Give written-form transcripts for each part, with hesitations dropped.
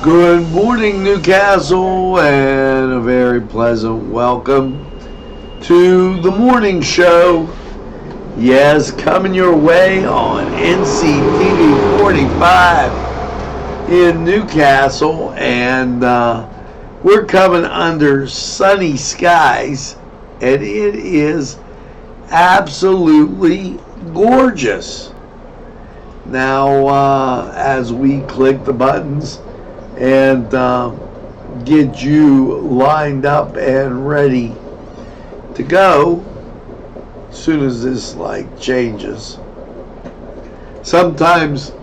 Good morning, Newcastle, and a very pleasant welcome to the morning show. Yes, coming your way on NCTV45 in Newcastle, and we're coming under sunny skies, and it is absolutely gorgeous. Now, as we click the buttons and get you lined up and ready to go as soon as this light changes. Sometimes,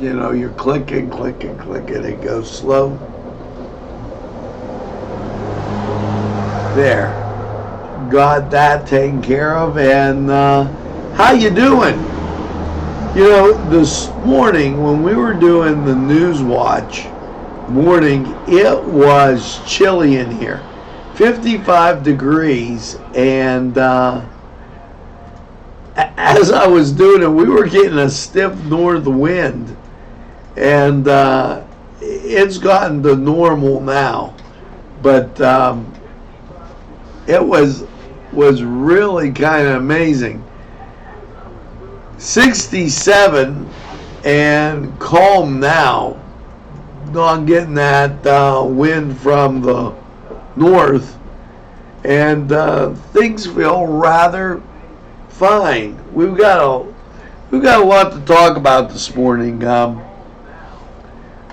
you're clicking, it goes slow. There, got that taken care of. And how you doing? This morning when we were doing the news watch morning, it was chilly in here, 55 degrees, and as I was doing it, we were getting a stiff north wind, and it's gotten to normal now, but it was really kind of amazing. 67 and calm now. Not getting that wind from the north, and things feel rather fine. We've got a lot to talk about this morning. I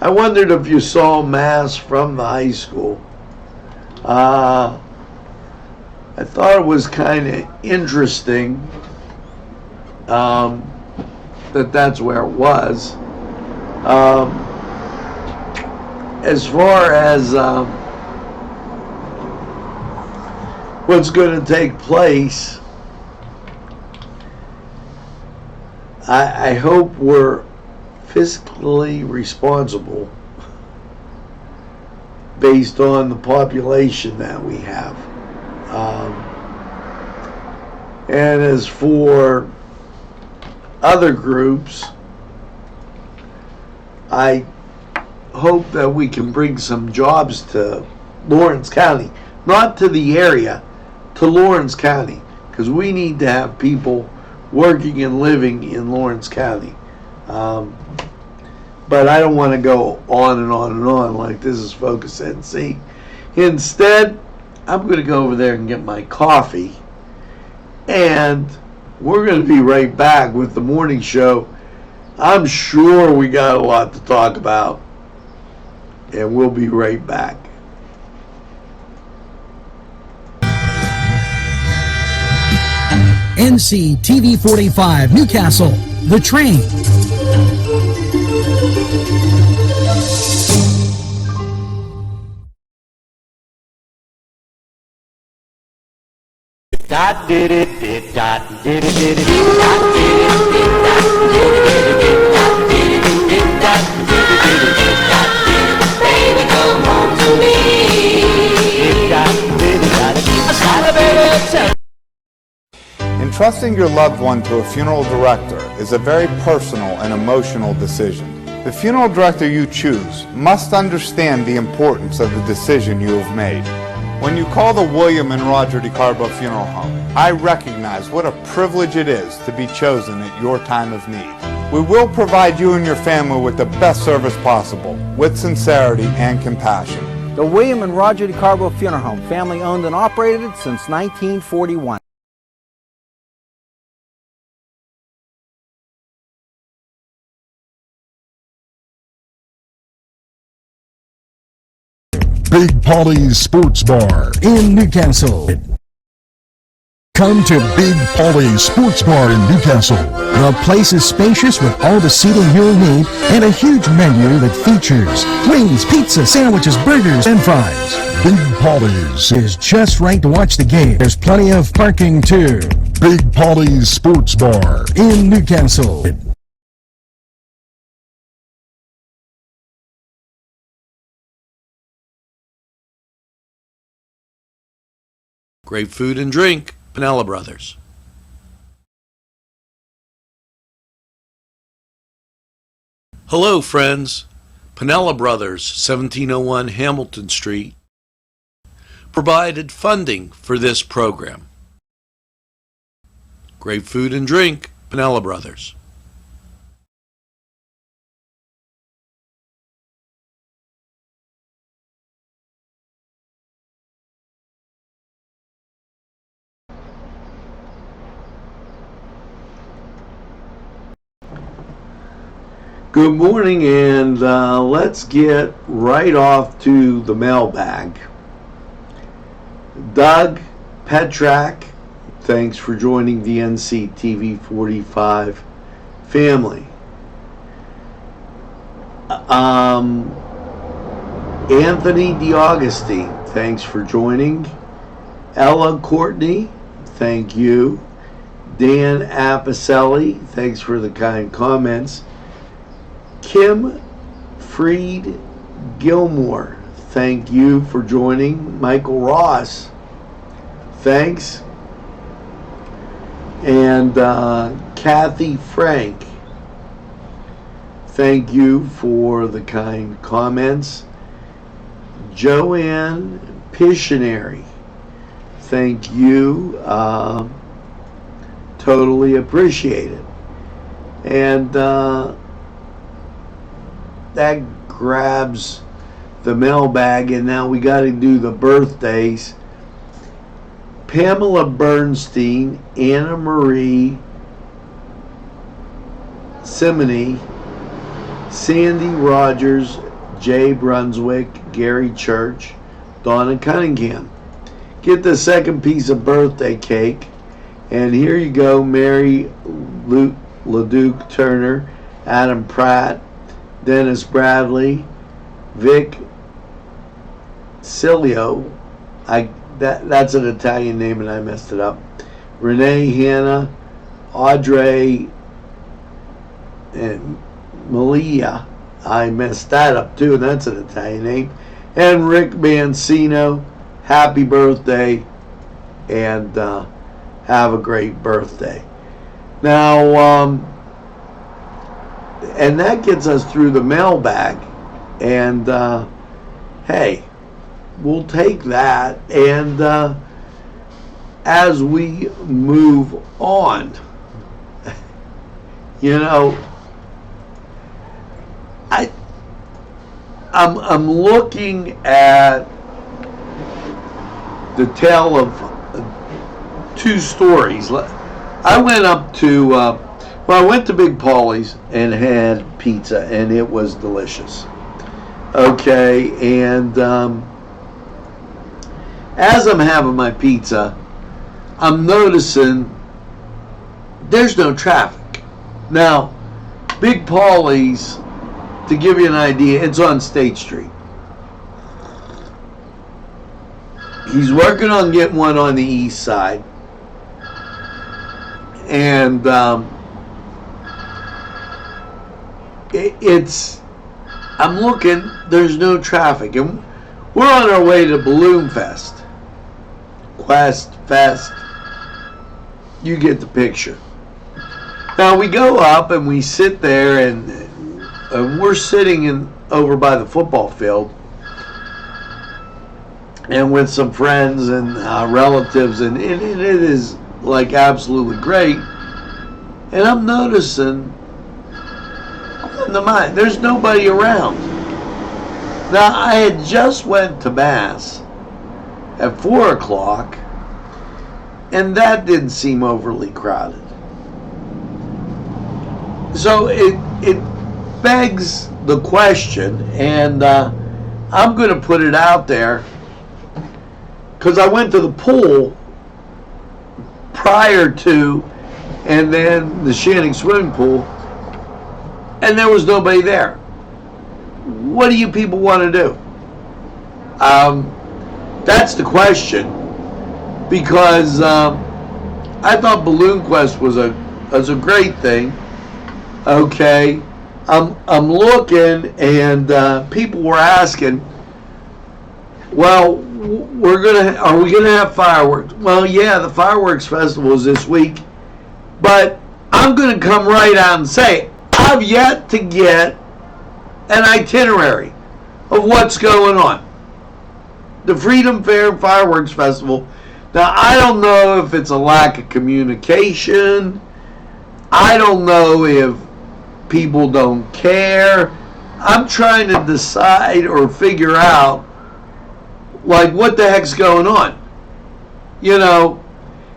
wondered if you saw mass from the high school. I thought it was kind of interesting that's where it was. As far as what's going to take place, I hope we're fiscally responsible based on the population that we have. And as for other groups, I hope that we can bring some jobs to Lawrence County, not to the area, to Lawrence County, because we need to have people working and living in Lawrence County. But I don't want to go on and on and on like this is Focus NC. Instead, I'm going to go over there and get my coffee, and we're going to be right back with the morning show. I'm sure we got a lot to talk about, and we'll be right back. NCTV45 Newcastle, The Train. Dot did it, did dot did it, did it, baby, come home to me. Entrusting your loved one to a funeral director is a very personal and emotional decision. The funeral director you choose must understand the importance of the decision you have made. When you call the William and Roger DeCarbo Funeral Home, I recognize what a privilege it is to be chosen at your time of need. We will provide you and your family with the best service possible, with sincerity and compassion. The William and Roger DeCarbo Funeral Home, family owned and operated since 1941. Big Polly's Sports Bar in Newcastle. Come to Big Polly's Sports Bar in Newcastle. The place is spacious with all the seating you'll need and a huge menu that features wings, pizza, sandwiches, burgers, and fries. Big Polly's is just right to watch the game. There's plenty of parking too. Big Polly's Sports Bar in Newcastle. Great food and drink, Pinella Brothers. Hello, friends. Pinella Brothers, 1701 Hamilton Street, provided funding for this program. Great food and drink, Pinella Brothers. Good morning, and let's get right off to the mailbag. Doug Petrak, thanks for joining the NCTV45 family. Anthony DiAugustine, thanks for joining. Ella Courtney, thank you. Dan Apicelli, thanks for the kind comments. Kim Freed Gilmore, thank you for joining. Michael Ross, thanks. And Kathy Frank, thank you for the kind comments. Joanne Pissionary, thank you. Totally appreciate it. And that grabs the mailbag, and now we got to do the birthdays. Pamela Bernstein, Anna Marie Simony, Sandy Rogers, Jay Brunswick, Gary Church, Donna Cunningham. Get the second piece of birthday cake, and here you go. Mary LeDuc Turner, Adam Pratt, Dennis Bradley, Vic Cilio, that's an Italian name and I messed it up. Renee Hanna, Audrey, and Malia, I messed that up too, and that's an Italian name. And Rick Mancino, happy birthday, and have a great birthday. Now, and that gets us through the mailbag, and hey, we'll take that. And as we move on, you know, I'm looking at the tale of two stories. I went up to I went to Big Paulie's and had pizza, and it was delicious. Okay, and as I'm having my pizza, I'm noticing there's no traffic. Now, Big Paulie's, to give you an idea, it's on State Street. He's working on getting one on the east side. And I'm looking, there's no traffic. And we're on our way to Balloon Fest. Fest. You get the picture. Now we go up and we sit there, and we're sitting over by the football field, and with some friends and relatives, and it is like absolutely great. And I'm noticing, there's nobody around. Now, I had just went to Mass at 4 o'clock, and that didn't seem overly crowded. So it begs the question, and I'm going to put it out there, because I went to the pool prior to, and then the Shannon swimming pool, and there was nobody there. What do you people want to do? That's the question, because I thought Balloon Quest was a great thing. Okay, I'm looking, and people were asking, well, are we gonna have fireworks? Well, yeah, the fireworks festival is this week, but I'm gonna come right out and say, I've yet to get an itinerary of what's going on. The Freedom Fair and Fireworks Festival. Now, I don't know if it's a lack of communication. I don't know if people don't care. I'm trying to decide or figure out, like, what the heck's going on. You know,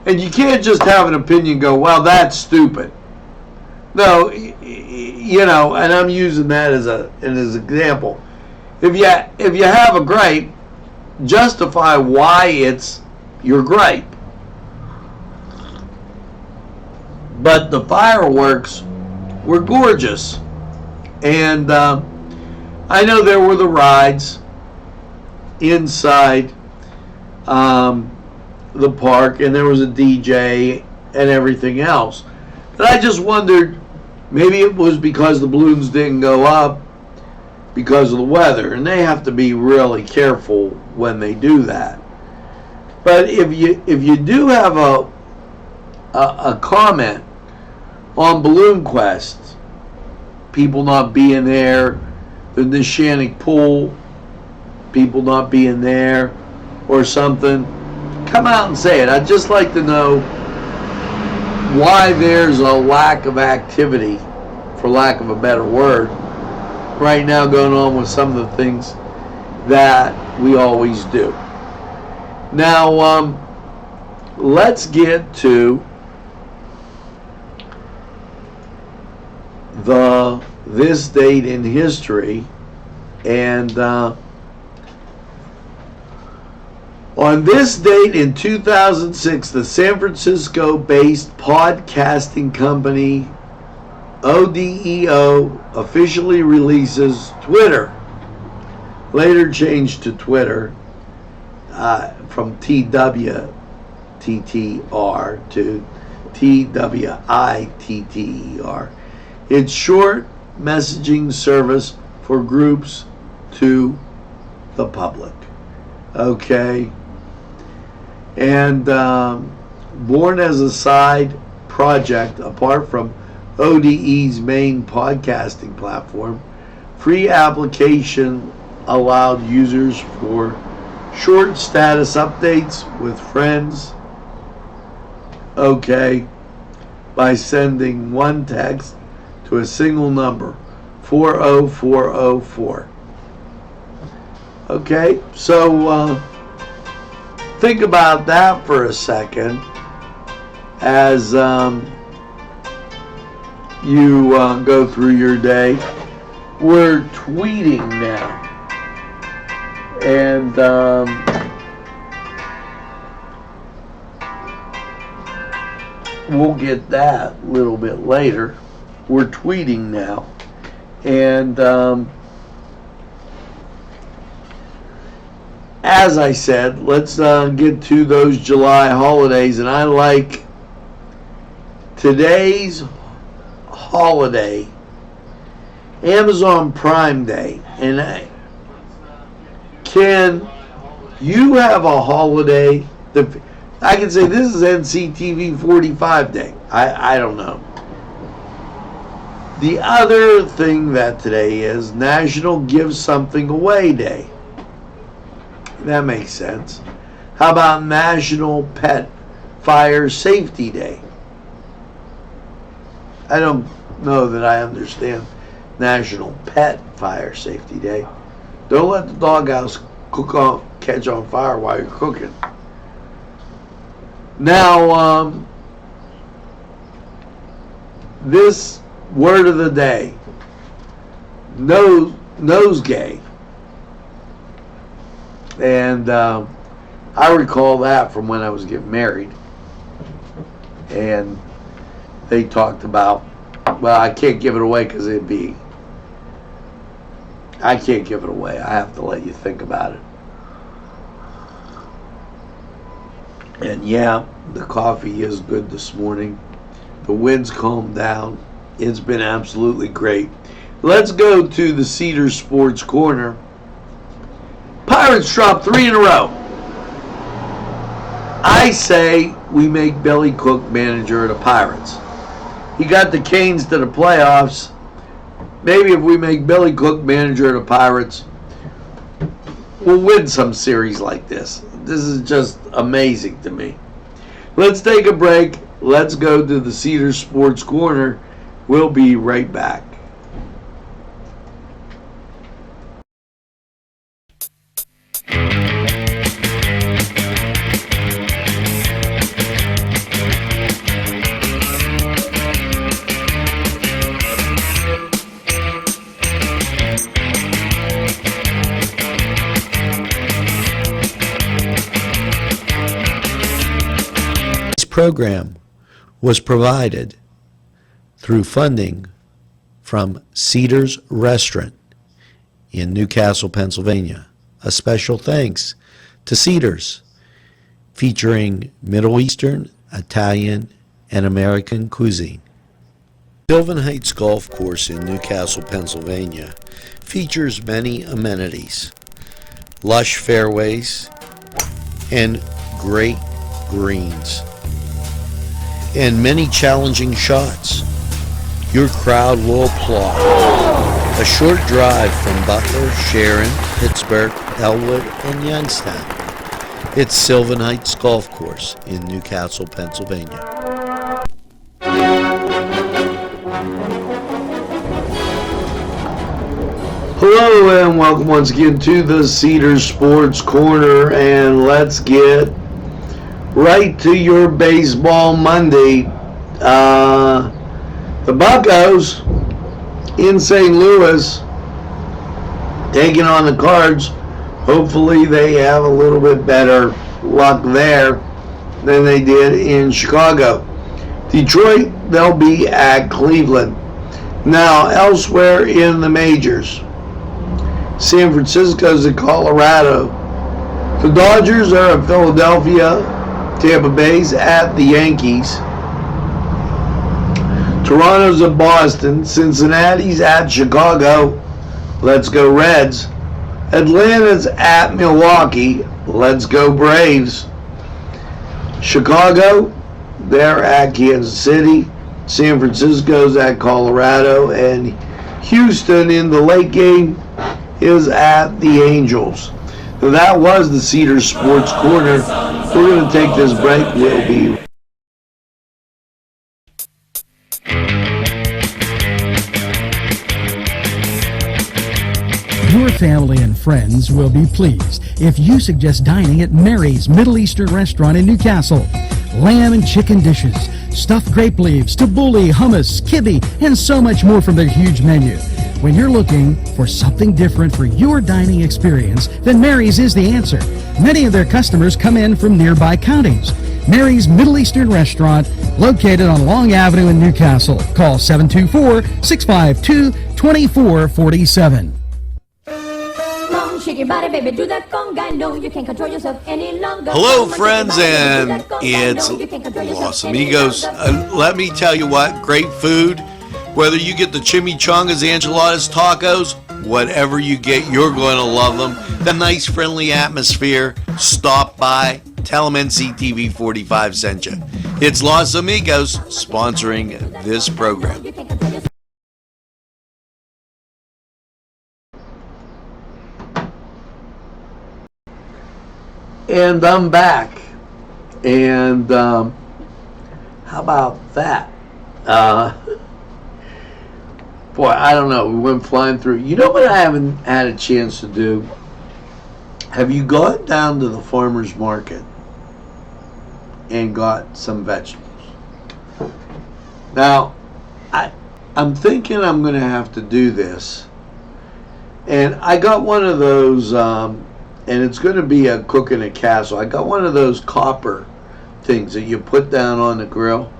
and you can't just have an opinion and go, well, that's stupid. No, you know, and I'm using that as an example. If you have a gripe, justify why it's your gripe. But the fireworks were gorgeous, and I know there were the rides inside the park, and there was a DJ and everything else. But I just wondered, maybe it was because the balloons didn't go up because of the weather, and they have to be really careful when they do that. But if you do have a comment on Balloon Quest, people not being there, the Nishannick Pool, people not being there, or something, come out and say it. I'd just like to know why there's a lack of activity, for lack of a better word, right now going on with some of the things that we always do. Now, let's get to this date in history, and on this date in 2006, the San Francisco-based podcasting company ODEO officially releases Twitter, later changed to Twitter from TWTTR to TWITTER. It's short messaging service for groups to the public. Okay. And born as a side project apart from ODE's main podcasting platform, free application allowed users for short status updates with friends, okay, by sending one text to a single number, 40404. Okay, so think about that for a second as you go through your day. We're tweeting now, and we'll get that a little bit later. We're tweeting now, and as I said, let's get to those July holidays, and I like today's holiday, Amazon Prime Day. And can you have a holiday that I can say this is NCTV45 Day? I don't know. The other thing that today is National Give Something Away Day. That makes sense. How about National Pet Fire Safety Day? I don't know that I understand National Pet Fire Safety Day. Don't let the doghouse catch on fire while you're cooking. Now, this word of the day, nosegay. And I recall that from when I was getting married. And they talked about, well, I can't give it away because I can't give it away. I have to let you think about it. And yeah, the coffee is good this morning. The wind's calmed down. It's been absolutely great. Let's go to the Cedar Sports Corner. Pirates dropped 3 in a row. I say we make Billy Cook manager of the Pirates. He got the Canes to the playoffs maybe if we make Billy Cook manager of the Pirates, we'll win some series like this. This is just amazing to me. Let's take a break. Let's go to the Cedar Sports Corner. We'll be right back. Program was provided through funding from Cedars Restaurant in Newcastle, Pennsylvania. A special thanks to Cedars, featuring Middle Eastern, Italian, and American cuisine. Sylvan Heights Golf Course in Newcastle, Pennsylvania features many amenities, lush fairways, and great greens, and many challenging shots. Your crowd will applaud. A short drive from Butler, Sharon, Pittsburgh, Elwood, and Youngstown. It's Sylvan Heights Golf Course in Newcastle, Pennsylvania. Hello and welcome once again to the Cedar Sports Corner, and let's get right to your baseball Monday. The Buccos in St. Louis taking on the Cards. Hopefully they have a little bit better luck there than they did in Chicago. Detroit, they'll be at Cleveland. Now, elsewhere in the majors, San Francisco's at Colorado. The Dodgers are at Philadelphia. Tampa Bay's at the Yankees. Toronto's at Boston. Cincinnati's at Chicago. Let's go Reds. Atlanta's at Milwaukee. Let's go Braves. Chicago, they're at Kansas City. San Francisco's at Colorado. And Houston in the late game is at the Angels. So that was the Cedar Sports Corner. We're going to take this break. We'll be Your family and friends will be pleased if you suggest dining at Mary's Middle Eastern Restaurant in Newcastle. Lamb and chicken dishes, stuffed grape leaves, tabbouleh, hummus, kibbe, and so much more from their huge menu. When you're looking for something different for your dining experience, then Mary's is the answer. Many of their customers come in from nearby counties. Mary's Middle Eastern Restaurant, located on Long Avenue in Newcastle. Call 724-652-2447. Shake your body, baby, do that conga. No, you can't control yourself any longer. Hello, friends, and it's Los Amigos. Let me tell you what, great food. Whether you get the chimichangas, enchiladas, tacos, whatever you get, you're going to love them. The nice, friendly atmosphere. Stop by. Tell them NCTV45 sent you. It's Los Amigos sponsoring this program. And I'm back. And how about that? Boy, I don't know. We went flying through. You know what I haven't had a chance to do? Have you gone down to the farmer's market and got some vegetables? Now, I'm thinking I'm going to have to do this. And I got one of those, and it's going to be a cook in a castle. I got one of those copper things that you put down on the grill,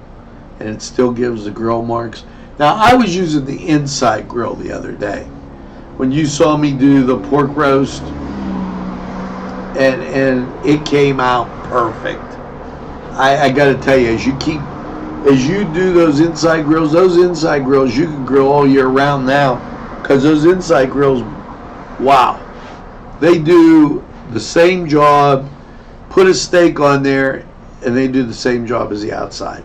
and it still gives the grill marks. Now, I was using the inside grill the other day. When you saw me do the pork roast, and it came out perfect. I got to tell you, as you do those inside grills, you can grill all year round now, because those inside grills, wow, they do the same job. Put a steak on there, and they do the same job as the outside.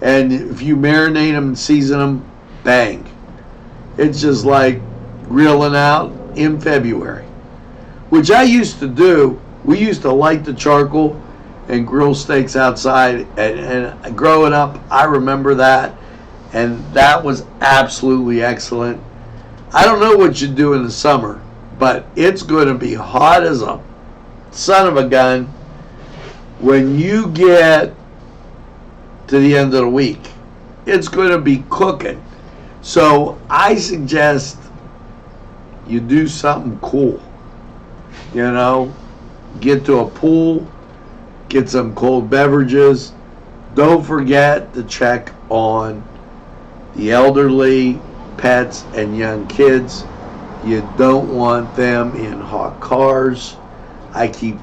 And if you marinate them and season them, bang. It's just like grilling out in February, which I used to do. We used to light the charcoal and grill steaks outside, and growing up, I remember that, and that was absolutely excellent. I don't know what you do in the summer, but it's going to be hot as a son of a gun when you get to the end of the week. It's going to be cooking. So I suggest you do something cool. You know, get to a pool, get some cold beverages. Don't forget to check on the elderly, pets, and young kids. You don't want them in hot cars. I keep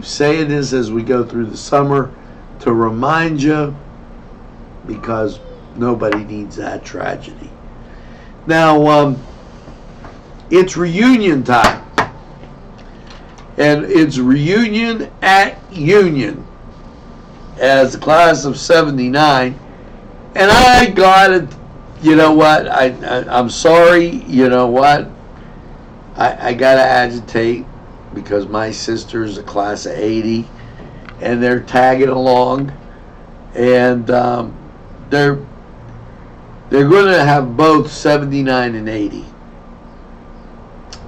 saying this as we go through the summer to remind you, because nobody needs that tragedy. Now, it's reunion time. And it's reunion at Union as the class of 79. And I got it, you know what, I'm sorry, you know what, I got to agitate because my sister's a class of 80 and they're tagging along, and they're going to have both 79 and 80.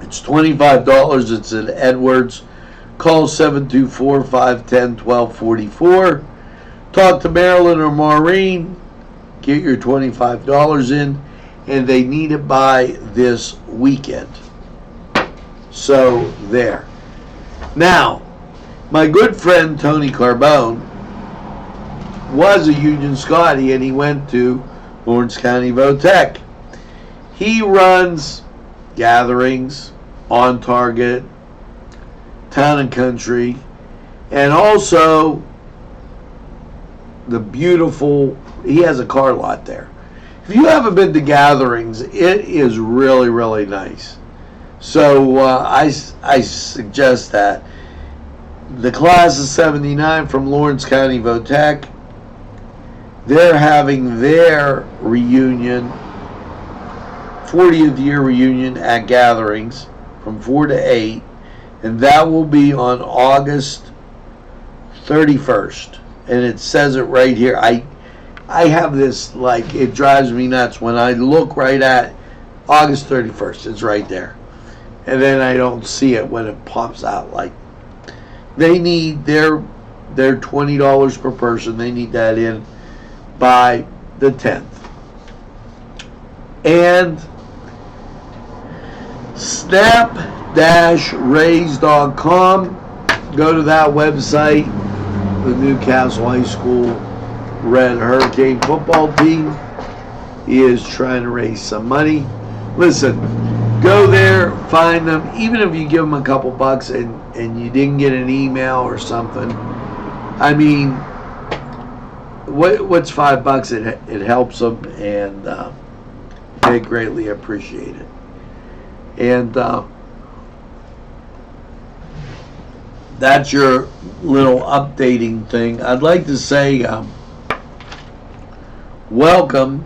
It's $25. It's at Edwards. Call 724-510-1244. Talk to Marilyn or Maureen. Get your $25 in, and they need it by this weekend. So there. Now, my good friend Tony Carbone was a Union Scotty, and he went to Lawrence County Votech. He runs gatherings, On Target, Town and Country, and also the beautiful, he has a car lot there. If you haven't been to gatherings, it is really, really nice. So I suggest that. The class of 79 from Lawrence County Votech, they're having their reunion, 40th year reunion at gatherings from 4 to 8, and that will be on August 31st. And it says it right here. I have this, like, it drives me nuts when I look right at August 31st. It's right there. And then I don't see it when it pops out. Like, they need their $20 per person. They need that in by the 10th. And snap-raise.com. Go to that website. The Newcastle High School Red Hurricane football team is trying to raise some money. Listen, go there, find them. Even if you give them a couple bucks and you didn't get an email or something, I mean, what's $5? It helps them, and they greatly appreciate it. And that's your little updating thing. I'd like to say welcome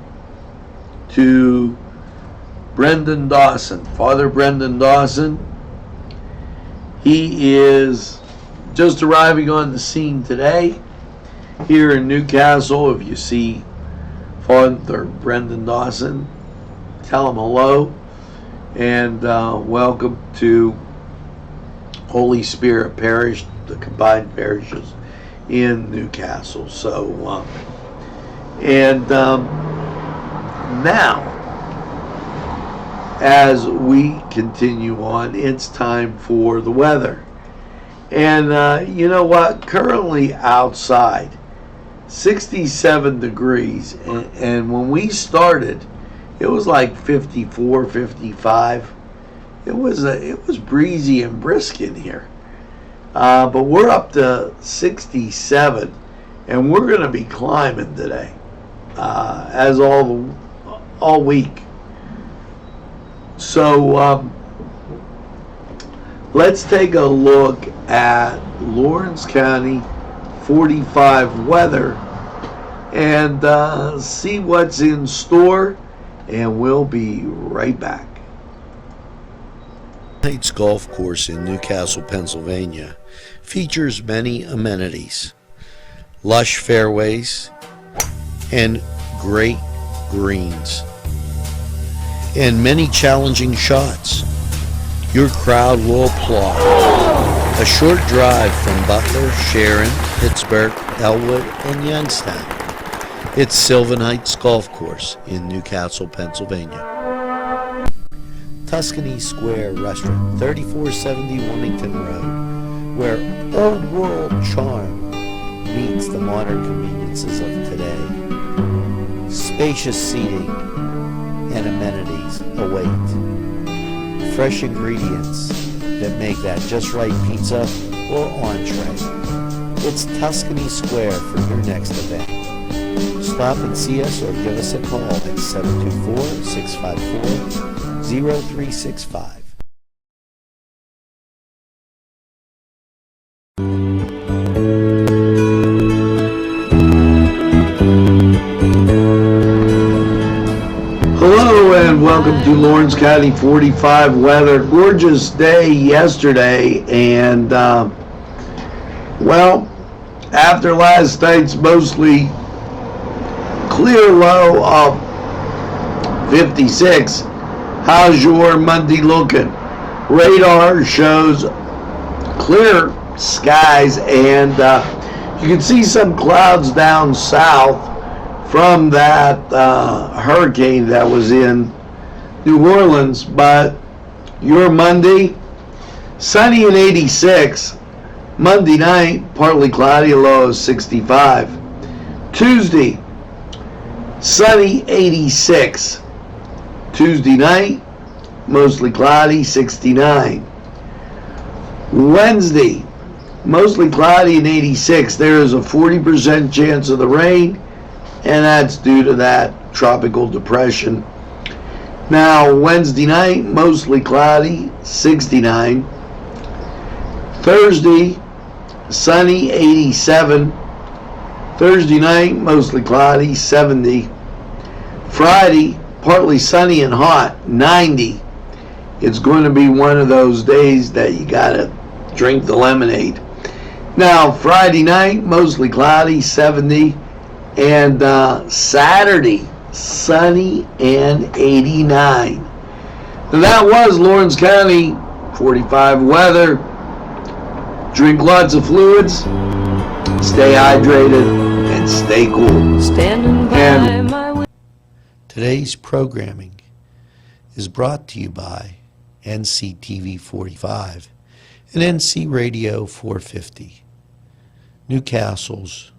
to Brendan Dawson, Father Brendan Dawson. He is just arriving on the scene today here in Newcastle. If you see Father Brendan Dawson, tell him hello, and welcome to Holy Spirit Parish, the combined parishes in Newcastle. So, now, as we continue on, it's time for the weather. And you know what? Currently outside, 67 degrees. And when we started, it was like 54, 55. It was breezy and brisk in here. But we're up to 67, and we're going to be climbing today, as all week. So let's take a look at Lawrence County 45 weather and see what's in store and we'll be right back. Heights Golf Course in Newcastle, Pennsylvania features many amenities, lush fairways, and great greens, and many challenging shots. Your crowd will applaud. A short drive from Butler, Sharon, Pittsburgh, Elwood, and Youngstown. It's Sylvan Heights Golf Course in Newcastle, Pennsylvania. Tuscany Square Restaurant, 3470 Wilmington Road, where old world charm meets the modern conveniences of today. Spacious seating and amenities await. Fresh ingredients that make that just right pizza or entree. It's Tuscany Square for your next event. Stop and see us or give us a call at 724-654-0365. Hello and welcome to Lawrence County 45 weather. Gorgeous day yesterday, and well, after last night's mostly clear low of 56, how's your Monday looking? Radar shows clear skies, and you can see some clouds down south from that hurricane that was in New Orleans. But your Monday, sunny and 86. Monday night, partly cloudy, a low of 65. Tuesday, sunny, 86. Tuesday night, mostly cloudy, 69. Wednesday, mostly cloudy and 86. There is a 40% chance of the rain, and that's due to that tropical depression. Now, Wednesday night, mostly cloudy, 69. Thursday, sunny, 87. Thursday night, mostly cloudy, 70. Friday, partly sunny and hot, 90. It's going to be one of those days that you gotta drink the lemonade. Now, Friday night, mostly cloudy, 70. And Saturday, sunny and 89. Now, that was Lawrence County 45 weather. Drink lots of fluids, stay hydrated, and stay cool. Standing by And my Today's programming is brought to you by NCTV45 and NC Radio 450, Newcastle's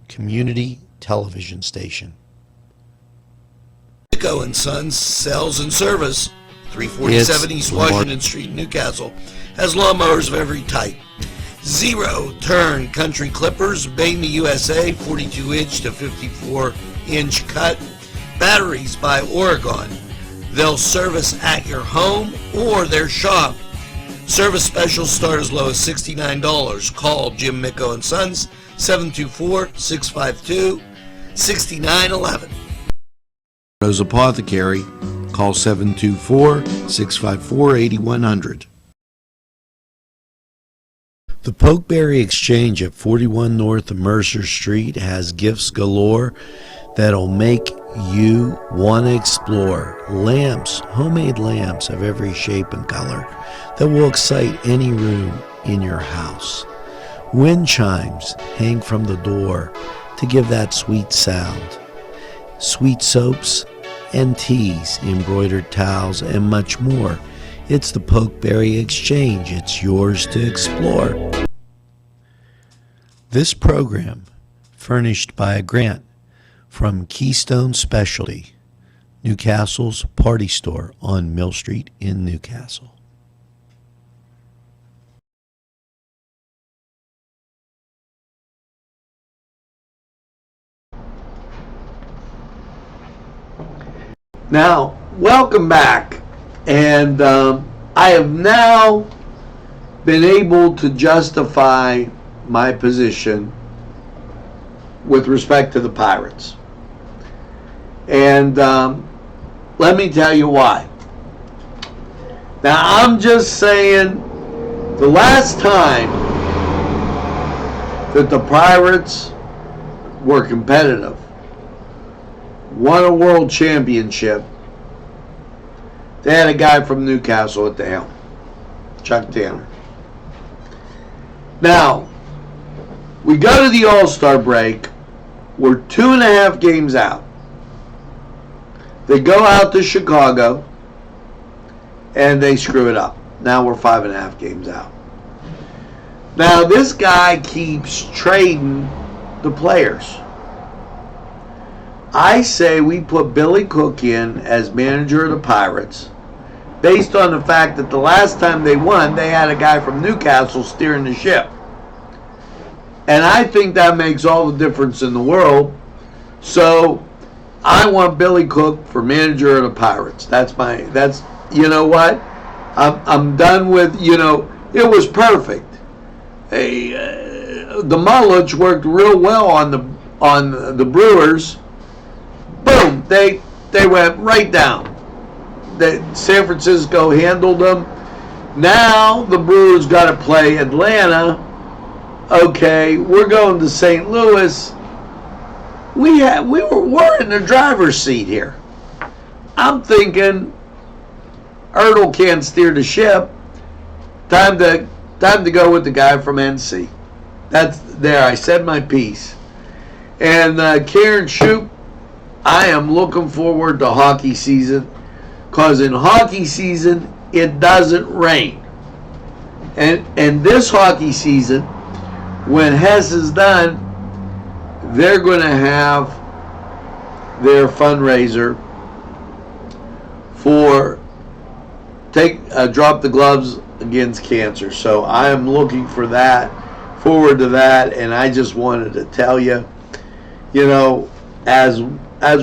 community television station. Nico and Sons Sales and Service, 347 East Washington Street, Newcastle, has lawnmowers of every type. Zero turn country clippers, made in the USA, 42 inch to 54 inch cut. Batteries by Oregon. They'll service at your home or their shop. Service specials start as low as $69. Call Jim Micco and Sons, 724-652-6911. Rose Apothecary, call 724-654-8100. The Pokeberry Exchange at 41 North Mercer Street has gifts galore that'll make you want to explore. Lamps, homemade lamps of every shape and color that will excite any room in your house. Wind chimes hang from the door to give that sweet sound. Sweet soaps and teas, embroidered towels, and much more. It's the Pokeberry Exchange. It's yours to explore. This program, furnished by a grant from Keystone Specialty, Newcastle's party store on Mill Street in Newcastle. now, welcome back. And I have now been able to justify my position with respect to the Pirates. And Let me tell you why. Now, I'm just saying, the last time that the Pirates were competitive, won a world championship, they had a guy from Newcastle at the helm, Chuck Tanner. Now, we go to the All-Star break. We're 2.5 games out. They go out to Chicago, and they screw it up. Now we're 5.5 games out. Now, this guy keeps trading the players. I say we put Billy Cook in as manager of the Pirates based on the fact that the last time they won, they had a guy from Newcastle steering the ship. And I think that makes all the difference in the world. So I want Billy Cook for manager of the Pirates. You know what? I'm done with, it was perfect. The Mullich worked real well on the Brewers. Boom, they went right down. San Francisco handled them. Now the Brewers got to play Atlanta. Okay, we're going to St. Louis. We're in the driver's seat here. I'm thinking Ertl can't steer the ship. Time to go with the guy from NC. That's there. I said my piece. And Karen Shoup, I am looking forward to hockey season, because in hockey season it doesn't rain. And this hockey season, when Hess is done, they're going to have their fundraiser for drop the gloves against cancer. So I am looking forward to that, and I just wanted to tell you, as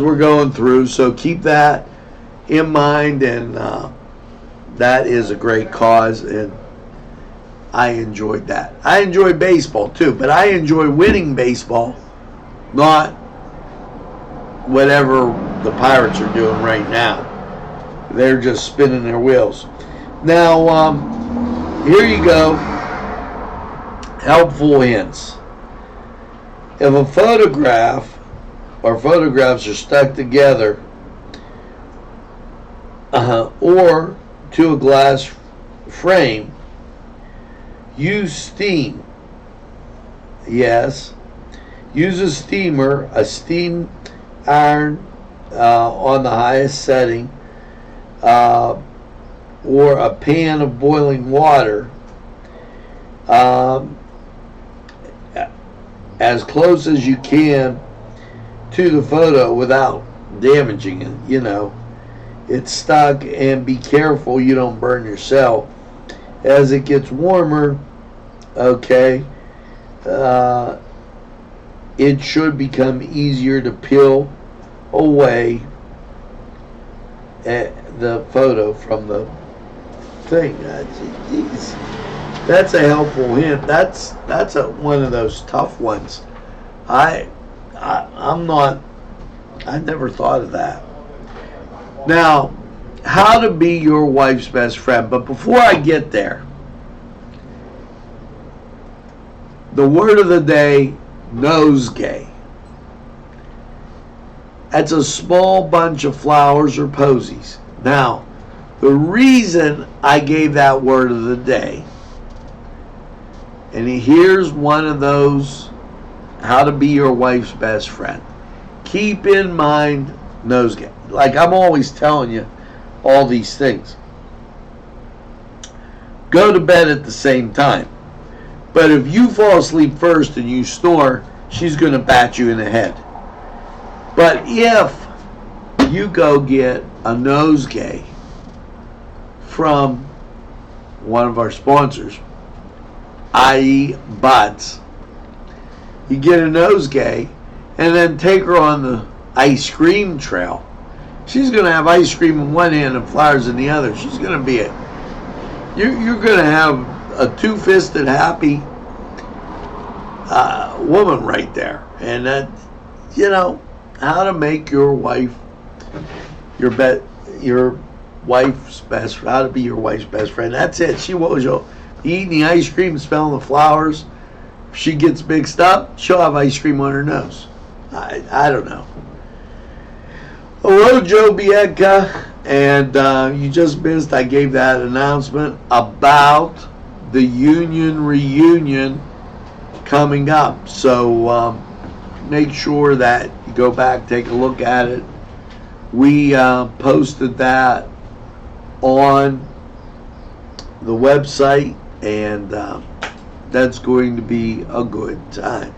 we're going through. So keep that in mind, and that is a great cause, and I enjoyed that. I enjoy baseball too, but I enjoy winning baseball, not whatever the Pirates are doing right now. They're just spinning their wheels. Now, here you go. Helpful hints. If a photograph or photographs are stuck together or to a glass frame, use steam. Yes. Use a steamer, a steam iron on the highest setting, or a pan of boiling water, as close as you can to the photo without damaging it. It's stuck, and be careful you don't burn yourself. As it gets warmer, okay, it should become easier to peel away the photo from the thing. Geez. That's a helpful hint. That's one of those tough ones. I never thought of that. Now, how to be your wife's best friend. But before I get there, the word of the day, nosegay. That's a small bunch of flowers or posies. Now, the reason I gave that word of the day, and here's one of those, how to be your wife's best friend. Keep in mind nosegay. Like I'm always telling you all these things. Go to bed at the same time. But if you fall asleep first and you snore, she's going to bat you in the head. But if you go get a nosegay from one of our sponsors, i.e. Butts, you get a nosegay and then take her on the ice cream trail. She's going to have ice cream in one hand and flowers in the other. She's going to be you're going to have a two-fisted happy woman right there. And that, how to make your wife your your wife's best, how to be your wife's best friend. That's it. She was eating the ice cream, smelling the flowers. If she gets mixed up, she'll have ice cream on her nose. I don't know. Hello, Joe Bianca. And you just missed, I gave that announcement about the union reunion coming up. So make sure that you go back, take a look at it. We posted that on the website, and that's going to be a good time.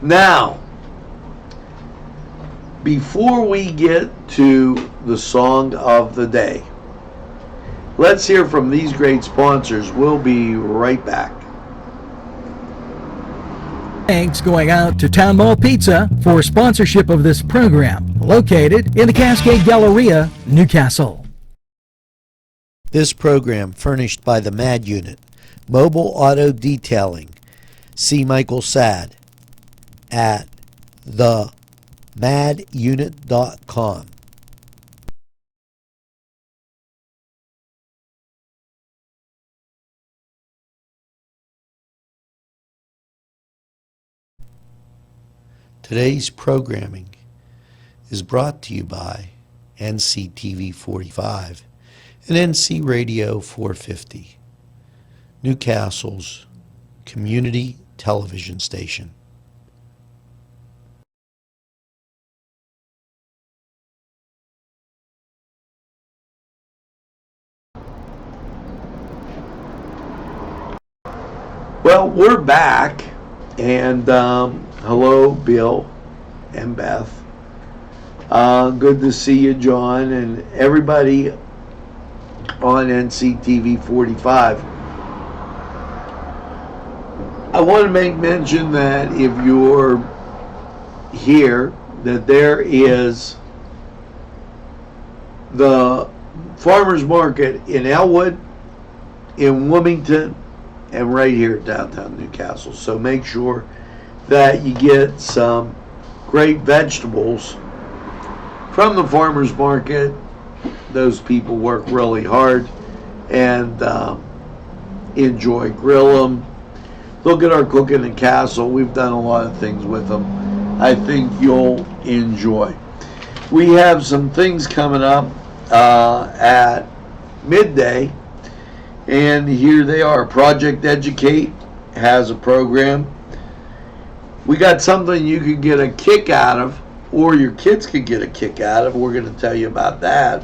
Now, before we get to the song of the day, let's hear from these great sponsors. We'll be right back. Thanks going out to Town Mall Pizza for sponsorship of this program, located in the Cascade Galleria, Newcastle. This program furnished by the MAD Unit, Mobile Auto Detailing. See Michael Sad at themadunit.com. Today's programming is brought to you by NCTV45 and NC Radio 450, Newcastle's community television station. Well, we're back, and hello, Bill and Beth. Good to see you, John, and everybody on NCTV 45. I want to make mention that if you're here, that there is the farmers market in Elwood, in Wilmington, and right here at downtown Newcastle. So make sure that you get some great vegetables from the farmers market. Those people work really hard and enjoy, grill them. Look at our cooking and castle. We've done a lot of things with them. I think you'll enjoy. We have some things coming up at midday, and here they are. Project Educate has a program. We got something you could get a kick out of, or your kids could get a kick out of. We're going to tell you about that.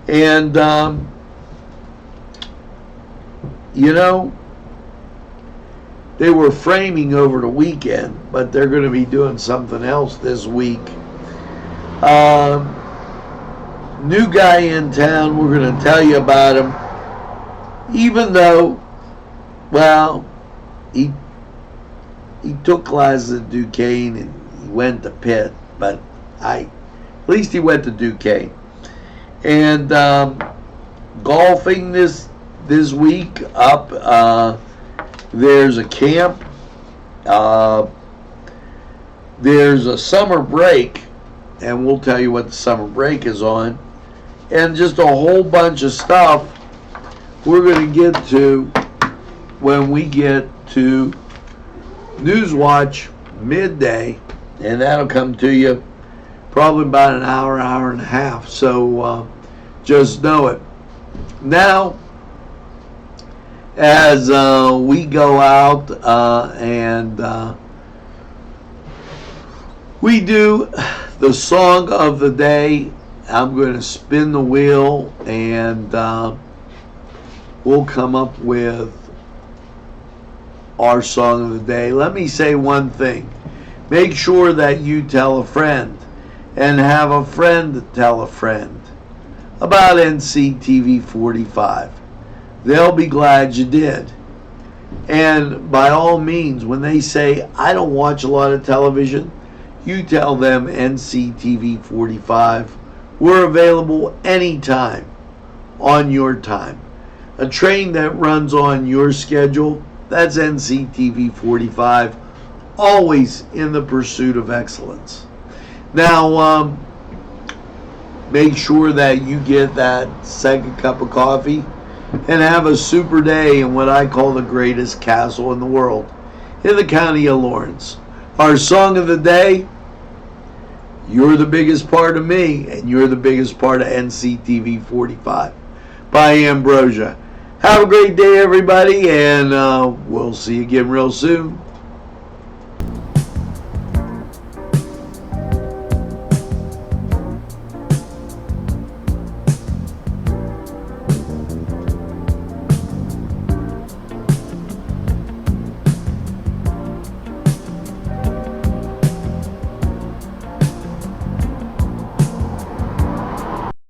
And, you know, they were framing over the weekend, but they're going to be doing something else this week. New guy in town, we're going to tell you about him. Even though, well, he took classes at Duquesne and he went to Pitt, but at least he went to Duquesne. And golfing this week up, there's a camp, there's a summer break, and we'll tell you what the summer break is on, and just a whole bunch of stuff we're going to get to when we get to Newswatch midday, and that'll come to you probably about an hour and a half. So just know it. Now, as we go out and we do the song of the day, I'm going to spin the wheel, and we'll come up with our song of the day. Let me say one thing. Make sure that you tell a friend, and have a friend tell a friend about NCTV 45. They'll be glad you did. And by all means, when they say, I don't watch a lot of television, you tell them NCTV 45. We're available anytime on your time. A train that runs on your schedule, that's NCTV 45, always in the pursuit of excellence. Now, make sure that you get that second cup of coffee and have a super day in what I call the greatest castle in the world, in the county of Lawrence. Our song of the day, You're the Biggest Part of Me, and You're the Biggest Part of NCTV45 by Ambrosia. Have a great day, everybody, and we'll see you again real soon.